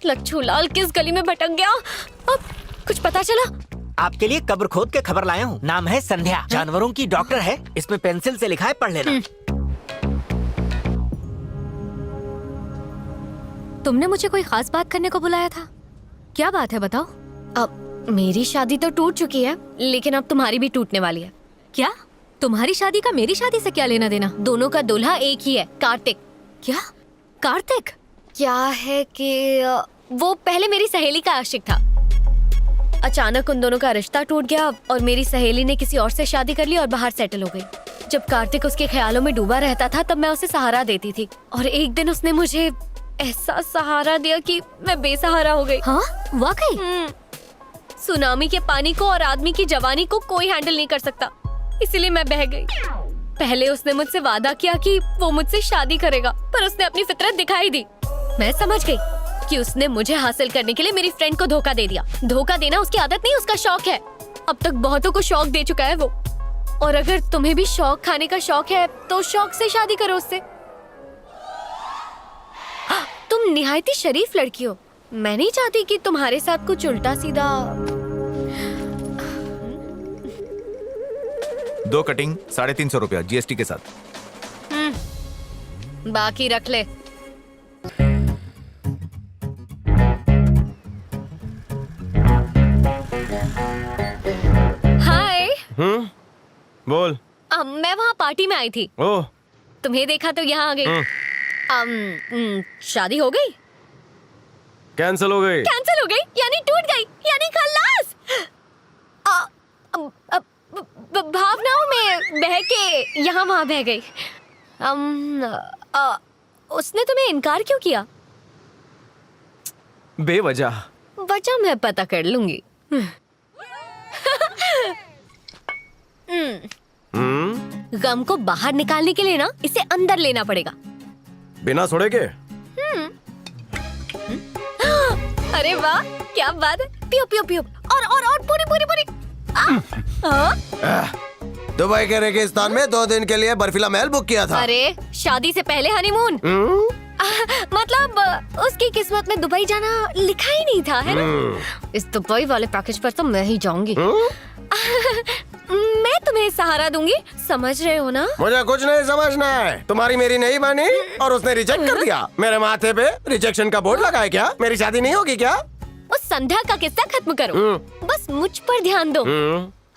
लच्छू लाल किस गली में भटक गया? अब कुछ पता चला? आपके लिए कब्र खोद के खबर लाया हूँ। नाम है संध्या, जानवरों की डॉक्टर है। इसमें पेंसिल से लिखा है, पढ़ लेना। तुमने मुझे कोई खास बात करने को बुलाया था? क्या बात है बताओ? अब मेरी शादी तो टूट चुकी है, लेकिन अब तुम्हारी भी टूटने वाली है। क्या? तुम्हारी शादी का मेरी शादी से क्या लेना देना? दोनों का दूल्हा एक ही है, कार्तिक। क्या? कार्तिक? क्या है कि वो पहले मेरी सहेली का आशिक था। अचानक उन दोनों का रिश्ता टूट गया और मेरी सहेली ने किसी और से शादी कर ली और बाहर सेटल हो गई। जब कार्तिक उसके ख्यालों में डूबा रहता था तब मैं उसे सहारा देती थी, और एक दिन उसने मुझे ऐसा सहारा दिया कि मैं बेसहारा हो गई। हाँ, वाकई? सुनामी के पानी को और आदमी की जवानी को कोई हैंडल नहीं कर सकता, इसीलिए मैं बह गई। पहले उसने मुझसे वादा किया कि वो मुझसे शादी करेगा, पर उसने अपनी फितरत दिखाई दी। मैं समझ गई कि उसने मुझे हासिल करने के लिए मेरी फ्रेंड को धोखा दे दिया। धोखा देना उसकी आदत नहीं, उसका शौक है। अब तक बहुतों को शौक दे चुका है वो, और अगर तुम्हें भी शौक खाने का शौक है तो शौक से शादी करो उससे। तुम निहायती शरीफ लड़की हो। मैं नहीं चाहती कि तुम्हारे साथ कुछ उल्टा सीधा। 2 कटिंग 350 रुपया GST के साथ। बाकी रख ले। हाय। बोल। मैं वहाँ पार्टी में आई थी। ओह, तुम्हें देखा तो यहाँ आ गई। शादी हो गई? कैंसिल हो गई। कैंसिल हो गई यानी टूट गई, यानी खल्लास। भावनाओं में बह के यहाँ वहाँ बह गई। उसने तुम्हें इनकार क्यों किया? बेवजह। वजह मैं पता कर लूंगी। गम को बाहर निकालने के लिए ना इसे अंदर लेना पड़ेगा। बिना सोडे के? अरे वाह, क्या बात है। पियो पियो पियो, और पूरी पूरी पूरी। दुबई के रेगिस्तान में 2 दिन के लिए बर्फीला महल बुक किया था। अरे शादी से पहले हनीमून। मतलब उसकी किस्मत में दुबई जाना लिखा ही नहीं था, है ना? इस दुबई वाले पैकेज पर तो मैं ही जाऊंगी। मैं तुम्हें सहारा दूंगी, समझ रहे हो ना? मुझे कुछ नहीं समझना है। तुम्हारी मेरी नहीं मानी और उसने रिजेक्ट कर दिया। मेरे माथे पे रिजेक्शन का बोर्ड लगा है क्या? मेरी शादी नहीं होगी क्या? उस संध्या का किस्सा खत्म करो, बस मुझ पर ध्यान दो।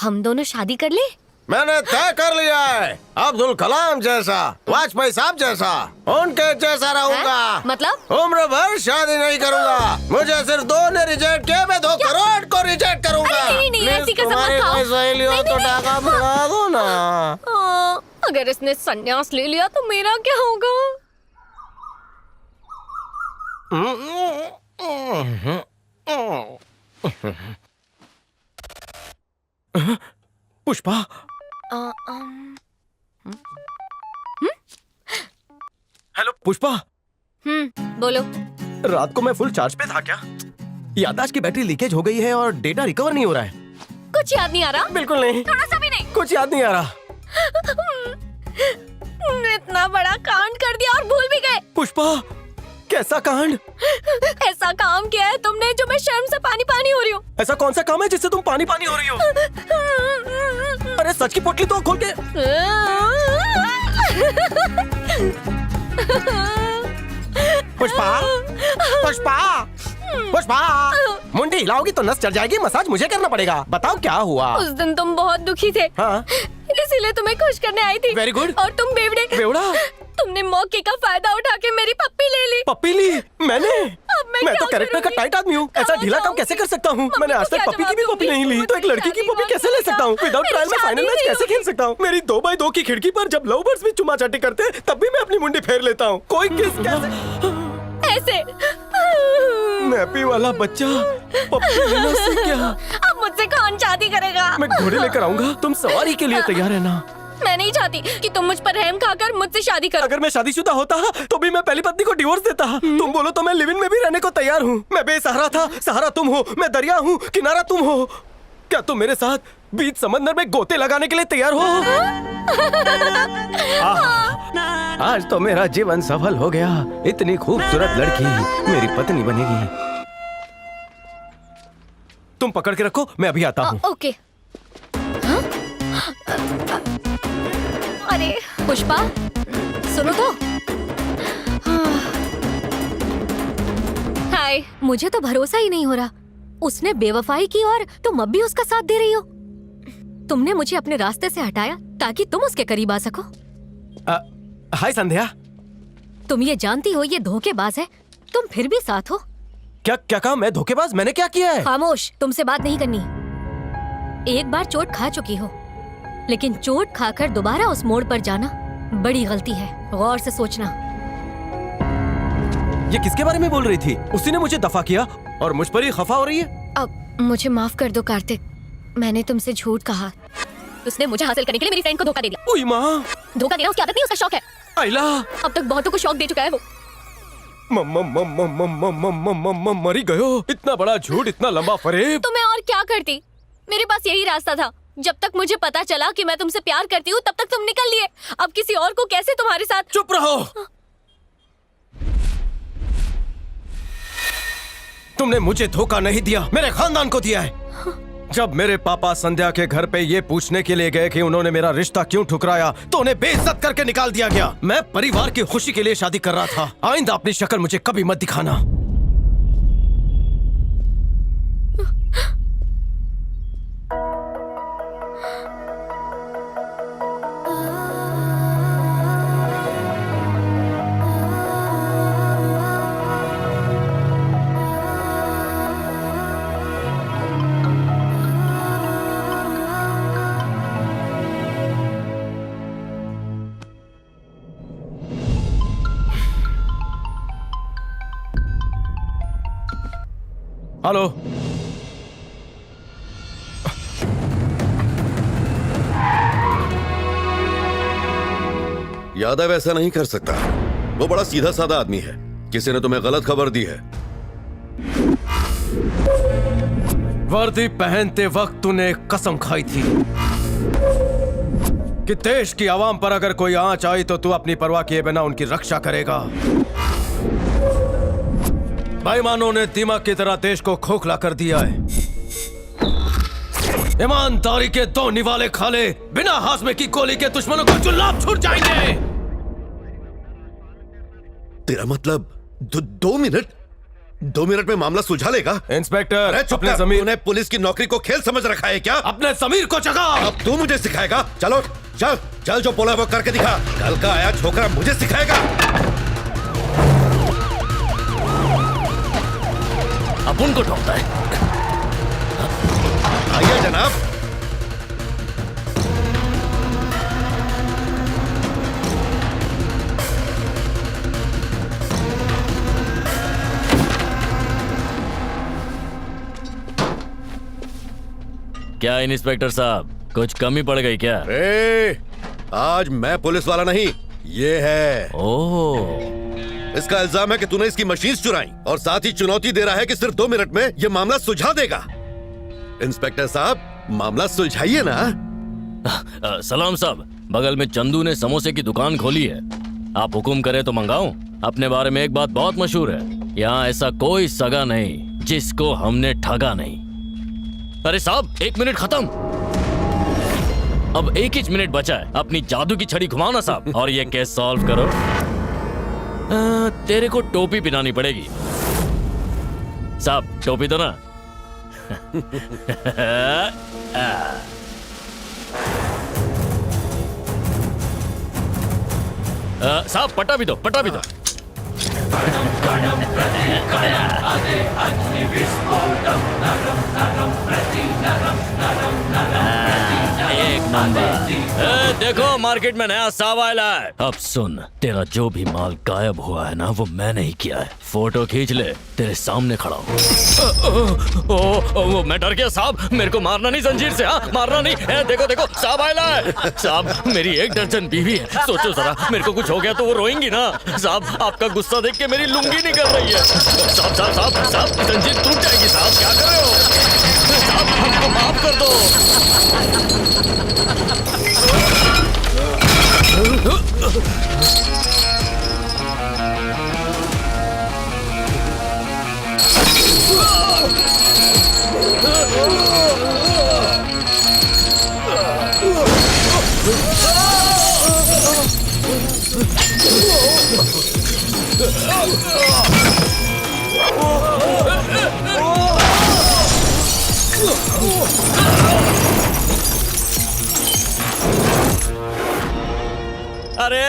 हम दोनों शादी कर ले। मैंने तय कर लिया है, अब्दुल कलाम जैसा, वाजपेयी साहब जैसा, उनके जैसा रहूंगा। मतलब? उम्र भर शादी नहीं करूंगा। मुझे सिर्फ 2 ने रिजेक्ट किया, मैं 2 करोड़ को रिजेक्ट करूंगा। अरे नहीं, ऐसी कसम मत खाओ। कोई सहेली हो तो टाका भगा दो ना। अगर इसने संन्यास ले लिया तो मेरा क्या होगा? पुष्पा। हेलो पुष्पा। बोलो। रात को मैं फुल चार्ज पे था क्या? याददाश्त की बैटरी लीकेज हो गई है और डेटा रिकवर नहीं हो रहा है। कुछ याद नहीं आ रहा? बिल्कुल नहीं, थोड़ा सा भी नहीं? कुछ याद नहीं आ रहा। इतना बड़ा कांड कर दिया और भूल भी गए। पुष्पा, कैसा कांड? ऐसा काम किया है तुमने जो मैं शर्म से पानी पानी हो रही हूँ। ऐसा कौन सा काम है जिससे तुम पानी पानी हो रही हो? अरे सच की पोटली तो खोल के। पुष्पा, पुष्पा, पुष्पा, मुंडी हिलाओगी तो नस चढ़ जाएगी। मसाज मुझे करना पड़ेगा। बताओ क्या हुआ? उस दिन तुम बहुत दुखी थे। हाँ? इसीलिए तुम्हें खुश करने आई थी। Very good। और तुम बेवड़े। बेवड़ा? तुमने मौके का फायदा उठा के मेरी पप्पी ले ली। पप्पी ली? मैंने? अब मैं तो क्या कैरेक्टर का करूंगी? टाइट आदमी हूँ। ऐसा ढीला काम कैसे कर सकता हूँ? मैंने आज तक पप्पी की भी पप्पी नहीं ली, तो एक लड़की की पप्पी कैसे ले सकता हूँ? विदाउट ट्रायल में फाइनल मैच कैसे खेल सकता हूँ? मेरी 2x2 की खिड़की पर जब लव बर्ड्स भी चुमा चाटी करते तब भी मैं अपनी मुंडी फेर लेता हूँ। कोई किस कैसे? ऐसे नैपी वाला बच्चा पप्पी लेना सीख गया। अब मुझसे कौन शादी करेगा? मैं घोड़े लेकर आऊंगा, तुम सवारी के लिए तैयार रहना। मैं नहीं चाहती कि तुम मुझ पर रहम खाकर मुझसे शादी करो। अगर मैं शादीशुदा होता तो भी मैं पहली पत्नी को डिवोर्स देता। तुम बोलो तो मैं लिव इन में भी रहने को तैयार हूँ। मैं बेसहारा था, सहारा तुम हो। मैं दरिया हूँ, किनारा तुम हो। क्या तुम मेरे साथ बीच समंदर में गोते लगाने के लिए तैयार हो? आज तो मेरा जीवन सफल हो गया। इतनी खूबसूरत लड़की मेरी पत्नी बनेगी। तुम पकड़ के रखो, मैं अभी आता हूँ। ओके। हाँ? अरे पुष्पा, सुनो तो। हाय, मुझे तो भरोसा ही नहीं हो रहा। उसने बेवफाई की और तुम अब भी उसका साथ दे रही हो। तुमने मुझे अपने रास्ते से हटाया ताकि तुम उसके करीब आ सको। हाय संध्या। तुम ये जानती हो ये धोखेबाज है, तुम फिर भी साथ हो। क्या क्या कहा? मैं धोखेबाज? मैंने क्या किया है? खामोश, तुमसे बात नहीं करनी। एक बार चोट खा चुकी हो, लेकिन चोट खाकर दोबारा उस मोड़ पर जाना बड़ी गलती है। गौर से सोचना। ये किसके बारे में बोल रही थी? उसी ने मुझे दफा किया और मुझ पर ही खफा हो रही है। अब मुझे माफ कर दो कार्तिक, मैंने तुमसे झूठ कहा। उसने मुझे हासिल करने के लिए मेरी फ्रेंड को धोखा दे दिया। ओए माँ, धोखा देना उसकी आदत नहीं, उसका शौक है। आइला, अब तक बहुतों को शौक दे चुका है वो। मरी गयो। इतना बड़ा झूठ, इतना लंबा फरेब। तो मैं और क्या करती? मेरे पास यही रास्ता था। जब तक मुझे पता चला कि मैं तुमसे प्यार करती हूँ, तब तक तुम निकल लिए। अब किसी और को कैसे तुम्हारे साथ? चुप रहो। तुमने मुझे धोखा नहीं दिया, मेरे खानदान को दिया है। जब मेरे पापा संध्या के घर पे ये पूछने के लिए गए कि उन्होंने मेरा रिश्ता क्यों ठुकराया, तो उन्हें बेइज्जत करके निकाल दिया गया। मैं परिवार की खुशी के लिए शादी कर रहा था। आइंदा अपनी शक्ल मुझे कभी मत दिखाना। हेलो। यादव ऐसा नहीं कर सकता। वो बड़ा सीधा साधा आदमी है। किसी ने तुम्हें गलत खबर दी है। वर्दी पहनते वक्त तूने एक कसम खाई थी कि देश की आवाम पर अगर कोई आंच आई तो तू अपनी परवाह किए बिना उनकी रक्षा करेगा। बेईमानों ने दीमक की तरह देश को खोखला कर दिया है। ईमानदारी के दो निवाले खाले बिना हाजमे की गोली के दुश्मनों को जुल्लाब छूट जाएंगे। तेरा मतलब 2 मिनट में मामला सुलझा लेगा? इंस्पेक्टर, अरे चुप अपने कर। जमीर तूने पुलिस की नौकरी को खेल समझ रखा है क्या? अपने जमीर को जगा। अब तू मुझे सिखाएगा? चलो चल चल, जो बोला वो करके दिखा। कल का आया छोकरा मुझे सिखाएगा। अब उनको ठोकता है। आइए जनाब। क्या इंस्पेक्टर साहब, कुछ कमी पड़ गई क्या? आज मैं पुलिस वाला नहीं, ये है। ओह, इसका इल्जाम है कि तूने इसकी मशीन चुराई और साथ ही चुनौती दे रहा है कि सिर्फ 2 मिनट में ये मामला सुलझा देगा। इंस्पेक्टर साहब, मामला सुलझाइए ना। सलाम साहब, बगल में चंदू ने समोसे की दुकान खोली है। आप हुकुम करें तो मंगाऊं? अपने बारे में एक बात बहुत मशहूर है, यहाँ ऐसा कोई सगा नहीं जिसको हमने ठगा नहीं। अरे साहब, 1 मिनट खत्म। अब 1 ही मिनट बचा है। अपनी जादू की छड़ी घुमाओ ना साहब और ये केस सॉल्व करो। तेरे को टोपी पहनानी पड़ेगी साहब। टोपी दो ना। साहब पटा भी दो, पटा भी दो। एक नंबर। देखो मार्केट में नया साब आया है। अब सुन, तेरा जो भी माल गायब हुआ है ना, वो मैंने ही किया है। फोटो खींच ले, तेरे सामने खड़ा हूँ। मैं डर गया साहब, मेरे को मारना नहीं जंजीर से। हाँ, मारना नहीं। देखो देखो साहब आया है। साहब, मेरी 1 दर्जन बीवी है। सोचो जरा, मेरे को कुछ हो गया तो वो रोएंगी ना। साहब, आपका गुस्सा देख के मेरी लुंगी निकल रही है। साहब साहब साहब साहब, जंजीर टूट जाएगी साहब, क्या कर रहे हो? साहब, हमको माफ कर दो।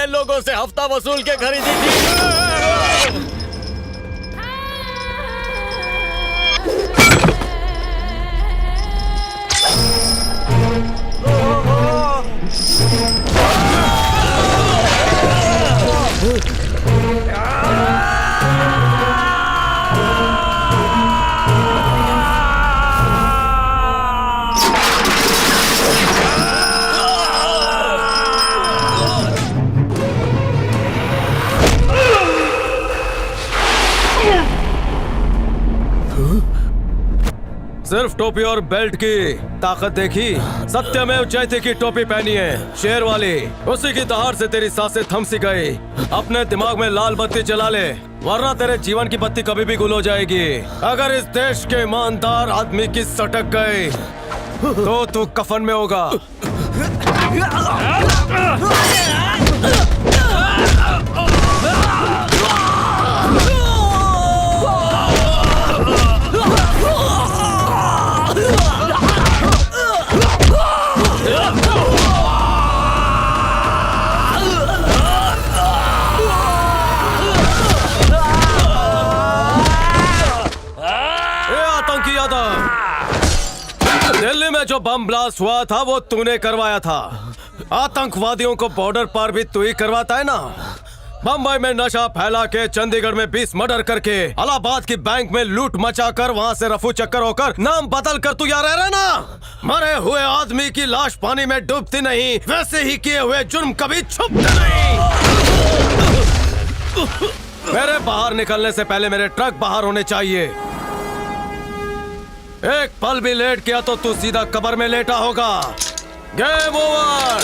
मैंने लोगों से हफ्ता वसूल के खरीदी थी। सिर्फ टोपी और बेल्ट की ताकत देखी? सत्यमेव जयते की टोपी पहनी है, शेर वाली। उसी की दहाड़ से तेरी सांसें थम सी गई। अपने दिमाग में लाल बत्ती जला ले, वरना तेरे जीवन की बत्ती कभी भी गुल हो जाएगी। अगर इस देश के ईमानदार आदमी की सटक गई तो तू कफन में होगा। दिल्ली में जो बम ब्लास्ट हुआ था वो तूने करवाया था। आतंकवादियों को बॉर्डर पार भी तू ही करवाता है ना। बम्बई में नशा फैला के, चंडीगढ़ में 20 मर्डर करके, इलाहाबाद की बैंक में लूट मचाकर, वहाँ से रफू चक्कर होकर नाम बदल कर तू यहाँ रह रहा ना। मरे हुए आदमी की लाश पानी में डूबती नहीं, वैसे ही किए हुए जुर्म कभी छुपते नहीं। मेरे बाहर निकलने से पहले मेरे ट्रक बाहर होने चाहिए। एक पल भी लेट किया तो तू सीधा कब्र में लेटा होगा। Game over.